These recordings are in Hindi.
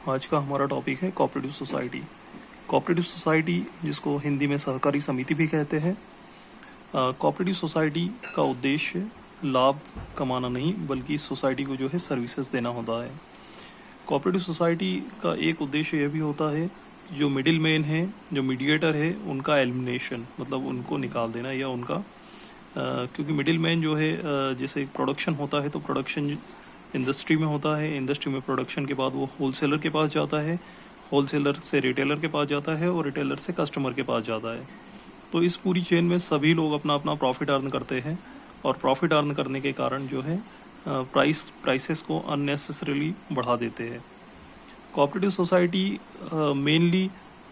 आज का हमारा टॉपिक है कोऑपरेटिव सोसाइटी। कोऑपरेटिव सोसाइटी, जिसको हिंदी में सहकारी समिति भी कहते हैं। कोऑपरेटिव सोसाइटी का उद्देश्य लाभ कमाना नहीं, बल्कि सोसाइटी को जो है सर्विसेज देना होता है। कोऑपरेटिव सोसाइटी का एक उद्देश्य यह भी होता है, जो मिडिल मैन है, जो मीडिएटर है, उनका एलिमिनेशन, मतलब उनको निकाल देना, या उनका क्योंकि मिडिल मैन जो है, जैसे प्रोडक्शन होता है तो प्रोडक्शन इंडस्ट्री में होता है, इंडस्ट्री में प्रोडक्शन के बाद वो होलसेलर के पास जाता है, होलसेलर से रिटेलर के पास जाता है और रिटेलर से कस्टमर के पास जाता है। तो इस पूरी चेन में सभी लोग अपना अपना प्रॉफिट अर्न करते हैं, और प्रॉफिट अर्न करने के कारण जो है प्राइसेस को अननेसेसरीली बढ़ा देते हैं। कोऑपरेटिव सोसाइटी मेनली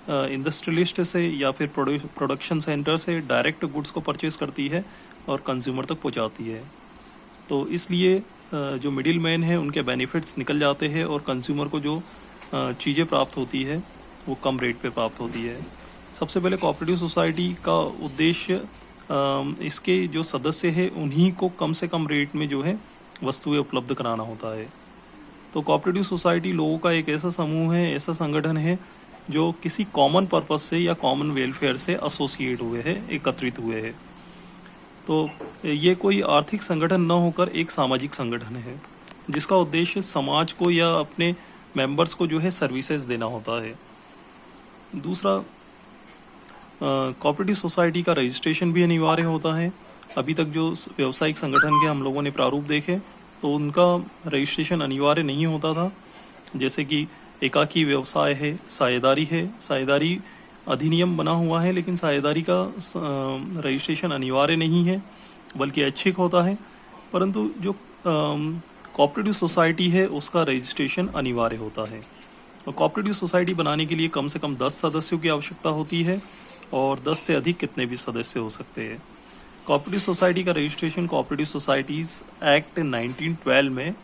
इंडस्ट्रियलिस्ट से या फिर प्रोडक्शन सेंटर से डायरेक्ट गुड्स को परचेज करती है और कंज्यूमर तक पहुंचाती है। तो इसलिए जो मिडिल मैन है उनके बेनिफिट्स निकल जाते हैं और कंज्यूमर को जो चीज़ें प्राप्त होती है वो कम रेट पे प्राप्त होती है। सबसे पहले कोऑपरेटिव सोसाइटी का उद्देश्य इसके जो सदस्य हैं उन्हीं को कम से कम रेट में जो है वस्तुएं उपलब्ध कराना होता है। तो कोऑपरेटिव सोसाइटी लोगों का एक ऐसा समूह है, ऐसा संगठन है जो किसी कॉमन पर्पस से या कॉमन वेलफेयर से एसोसिएट हुए हैं, एकत्रित हुए हैं। तो ये कोई आर्थिक संगठन न होकर एक सामाजिक संगठन है, जिसका उद्देश्य समाज को या अपने मेंबर्स को जो है सर्विसेज देना होता है। दूसरा, कोऑपरेटिव सोसाइटी का रजिस्ट्रेशन भी अनिवार्य होता है। अभी तक जो व्यावसायिक संगठन के हम लोगों ने प्रारूप देखे तो उनका रजिस्ट्रेशन अनिवार्य नहीं होता था। जैसे कि एकाकी व्यवसाय है, साझेदारी अधिनियम बना हुआ है, लेकिन साझेदारी का रजिस्ट्रेशन अनिवार्य नहीं है, बल्कि ऐच्छिक होता है। परंतु जो कोऑपरेटिव सोसाइटी है उसका रजिस्ट्रेशन अनिवार्य होता है। और कोऑपरेटिव सोसाइटी बनाने के लिए कम से कम 10 सदस्यों की आवश्यकता होती है, और 10 से अधिक कितने भी सदस्य हो सकते हैं। कोऑपरेटिव सोसाइटी का रजिस्ट्रेशन कोऑपरेटिव सोसाइटीज़ एक्ट 1912 में,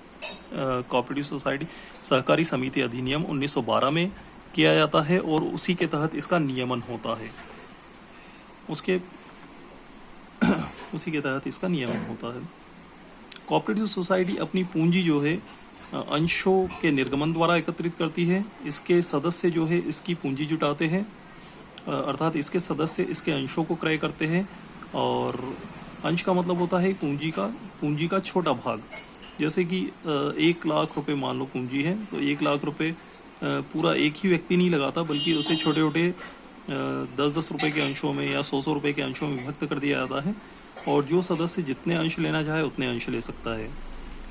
कोऑपरेटिव सोसाइटी सहकारी समिति अधिनियम 1912 में किया जाता है, और उसी के तहत इसका नियमन होता है। उसी के तहत इसका नियमन होता है। कोऑपरेटिव सोसाइटी अपनी पूंजी जो है अंशों के निर्गमन द्वारा एकत्रित करती है। इसके सदस्य जो है इसकी पूंजी जुटाते हैं, अर्थात इसके सदस्य इसके अंशों को क्रय करते हैं। और अंश का मतलब होता है पूंजी का छोटा भाग। जैसे कि 1 लाख रुपए मान लो पूंजी है, तो 1 लाख रुपए पूरा एक ही व्यक्ति नहीं लगाता, बल्कि उसे छोटे छोटे 10-10 रुपए के अंशों में या 100-100 रुपए के अंशों में विभक्त कर दिया जाता है, और जो सदस्य जितने अंश लेना चाहे उतने अंश ले सकता है।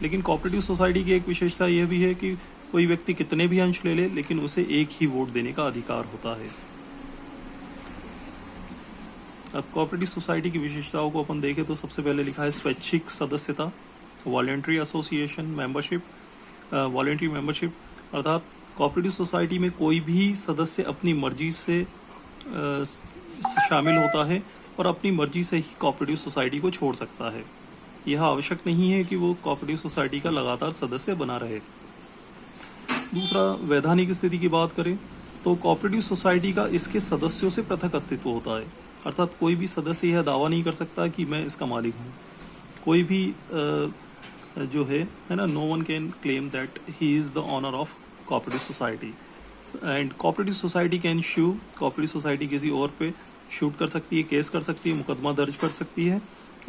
लेकिन कोऑपरेटिव सोसाइटी की एक विशेषता यह भी है कि कोई व्यक्ति कितने भी अंश ले ले, लेकिन उसे एक ही वोट देने का अधिकार होता है। अब कोऑपरेटिव सोसाइटी की विशेषताओं को अपन देखें तो सबसे पहले लिखा है स्वैच्छिक सदस्यता, voluntary association membership. Voluntary membership अर्थात कोऑपरेटिव सोसाइटी में कोई भी सदस्य अपनी मर्जी से शामिल होता है और अपनी मर्जी से ही कोऑपरेटिव सोसाइटी को छोड़ सकता है। यह आवश्यक नहीं है कि वो कोऑपरेटिव सोसाइटी का लगातार सदस्य बना रहे। दूसरा, वैधानिक स्थिति की बात करें तो कोऑपरेटिव सोसाइटी का इसके सदस्यों से पृथक अस्तित्व होता है, अर्थात कोई भी सदस्य यह दावा नहीं कर सकता कि मैं इसका मालिक हूँ। कोई भी जो है ना, no one can claim that he is the owner of cooperative society. And cooperative society can sue, cooperative society किसी और पे शूट कर सकती है, केस कर सकती है, मुकदमा दर्ज कर सकती है,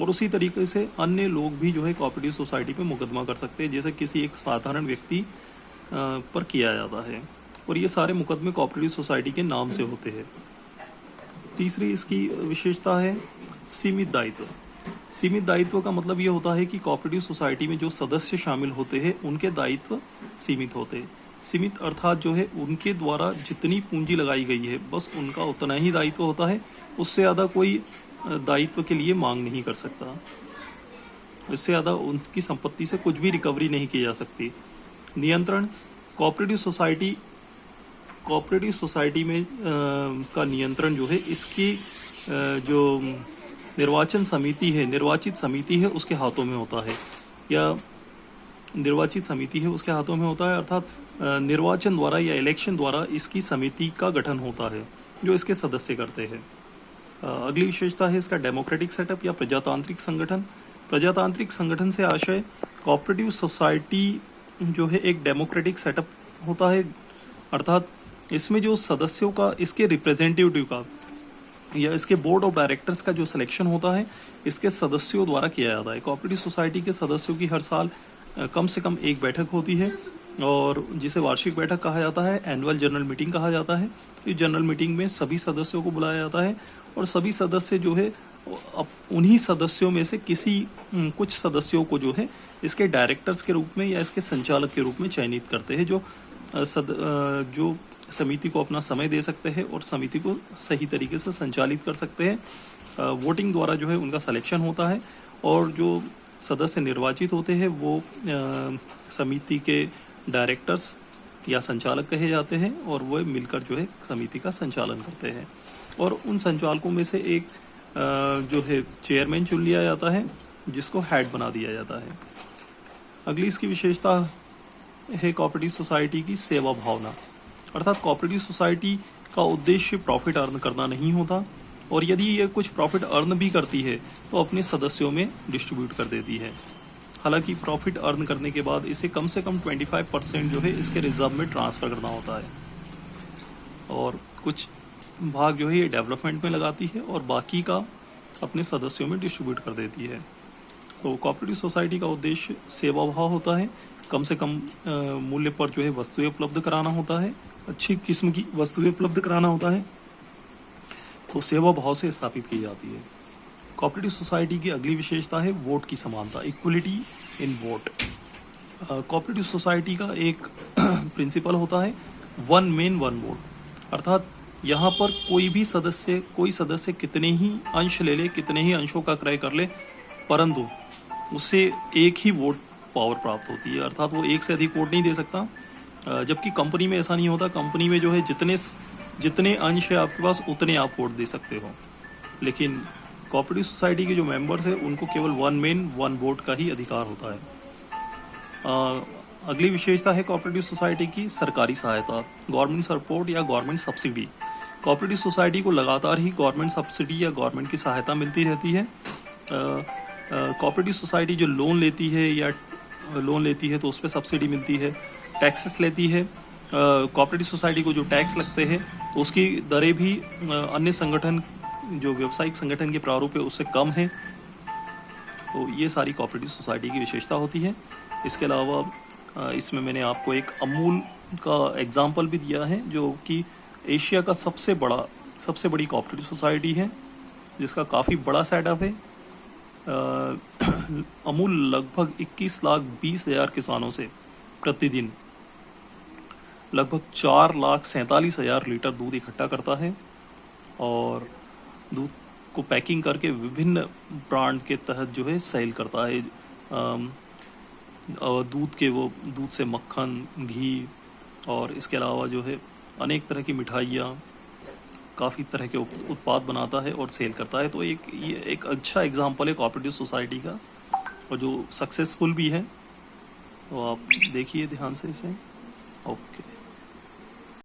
और उसी तरीके से अन्य लोग भी जो है कोऑपरेटिव सोसाइटी पे मुकदमा कर सकते हैं, जैसे किसी एक साधारण व्यक्ति पर किया जाता है। और ये सारे मुकदमे कोऑपरेटिव सोसाइटी के नाम से होते हैं। तीसरी इसकी विशेषता है सीमित दायित्व। सीमित दायित्व का मतलब ये होता है कि कोऑपरेटिव सोसाइटी में जो सदस्य शामिल होते हैं उनके दायित्व सीमित होते हैं। सीमित अर्थात जो है उनके द्वारा जितनी पूंजी लगाई गई है बस उनका उतना ही दायित्व होता है, उससे ज़्यादा कोई दायित्व के लिए मांग नहीं कर सकता। इससे ज़्यादा उनकी संपत्ति से कुछ भी रिकवरी नहीं की जा सकती। नियंत्रण, कोऑपरेटिव सोसाइटी में का नियंत्रण जो है इसकी जो निर्वाचित समिति है उसके हाथों में होता है, या निर्वाचित समिति है उसके हाथों में होता है, अर्थात निर्वाचन द्वारा या इलेक्शन द्वारा इसकी समिति का गठन होता है जो इसके सदस्य करते हैं। अगली विशेषता है इसका डेमोक्रेटिक सेटअप या प्रजातांत्रिक संगठन। प्रजातांत्रिक संगठन से आशय कोऑपरेटिव सोसाइटी जो है एक डेमोक्रेटिक सेटअप होता है अर्थात इसमें जो सदस्यों का, इसके रिप्रेजेंटेटिव का या इसके बोर्ड ऑफ डायरेक्टर्स का जो सिलेक्शन होता है इसके सदस्यों द्वारा किया जाता है। कोऑपरेटिव सोसाइटी के सदस्यों की हर साल कम से कम एक बैठक होती है और जिसे वार्षिक बैठक कहा जाता है, एनुअल जनरल मीटिंग कहा जाता है। इस जनरल मीटिंग में सभी सदस्यों को बुलाया जाता है और सभी सदस्य जो है उन्हीं सदस्यों में से कुछ सदस्यों को जो है इसके डायरेक्टर्स के रूप में या इसके संचालक के रूप में चयनित करते हैं, जो समिति को अपना समय दे सकते हैं और समिति को सही तरीके से संचालित कर सकते हैं। वोटिंग द्वारा जो है उनका सिलेक्शन होता है और जो सदस्य निर्वाचित होते हैं वो समिति के डायरेक्टर्स या संचालक कहे जाते हैं और वो मिलकर जो है समिति का संचालन करते हैं और उन संचालकों में से एक जो है चेयरमैन चुन लिया जाता है जिसको हेड बना दिया जाता है। अगली इसकी विशेषता है कोऑपरेटिव सोसाइटी की सेवा भावना। अर्थात कोऑपरेटिव सोसाइटी का उद्देश्य प्रॉफिट अर्न करना नहीं होता और यदि ये कुछ प्रॉफिट अर्न भी करती है तो अपने सदस्यों में डिस्ट्रीब्यूट कर देती है। हालांकि प्रॉफिट अर्न करने के बाद इसे कम से कम 25% जो है इसके रिजर्व में ट्रांसफ़र करना होता है और कुछ भाग जो है ये डेवलपमेंट में लगाती है और बाकी का अपने सदस्यों में डिस्ट्रीब्यूट कर देती है। तो कोऑपरेटिव सोसाइटी का उद्देश्य सेवा भाव होता है, कम से कम मूल्य पर जो है वस्तुएं उपलब्ध कराना होता है, अच्छी किस्म की वस्तुएं उपलब्ध कराना होता है, तो सेवा भाव से स्थापित की जाती है। कोऑपरेटिव सोसाइटी की अगली विशेषता है वोट की समानता, इक्वलिटी इन वोट। कोऑपरेटिव सोसाइटी का एक प्रिंसिपल होता है वन मैन वन वोट। अर्थात यहाँ पर कोई सदस्य कितने ही अंश ले ले, कितने ही अंशों का क्रय कर ले, परंतु उसे एक ही वोट पावर प्राप्त होती है। अर्थात वो एक से अधिक वोट नहीं दे सकता, जबकि कंपनी में ऐसा नहीं होता। कंपनी में जो है जितने अंश है आपके पास उतने आप वोट दे सकते हो, लेकिन कोऑपरेटिव सोसाइटी के जो मेंबर्स हैं उनको केवल वन मैन वन वोट का ही अधिकार होता है। अगली विशेषता है कोऑपरेटिव सोसाइटी की सरकारी सहायता, गवर्नमेंट सपोर्ट या गवर्नमेंट सब्सिडी। कोऑपरेटिव सोसाइटी को लगातार ही गवर्नमेंट सब्सिडी या गवर्नमेंट की सहायता मिलती रहती है। कोऑपरेटिव सोसाइटी जो लोन लेती है तो उस पर सब्सिडी मिलती है, टैक्सेस लेती है। कोऑपरेटिव सोसाइटी को जो टैक्स लगते हैं तो उसकी दरें भी अन्य संगठन, जो व्यावसायिक संगठन के प्रारूप है उससे कम है। तो ये सारी कोऑपरेटिव सोसाइटी की विशेषता होती है। इसके अलावा इसमें मैंने आपको एक अमूल का एग्जाम्पल भी दिया है, जो कि एशिया का सबसे बड़ी कोऑपरेटिव सोसाइटी है, जिसका काफ़ी बड़ा सेटअप है। अमूल लगभग 21,20,000 किसानों से प्रतिदिन लगभग 4,47,000 लीटर दूध इकट्ठा करता है और दूध को पैकिंग करके विभिन्न ब्रांड के तहत जो है सेल करता है। दूध से मक्खन, घी और इसके अलावा जो है अनेक तरह की मिठाइयाँ, काफ़ी तरह के उत्पाद बनाता है और सेल करता है। तो ये एक अच्छा एग्जाम्पल है कोऑपरेटिव सोसाइटी का और जो सक्सेसफुल भी है। तो आप देखिए ध्यान से इसे। ओके।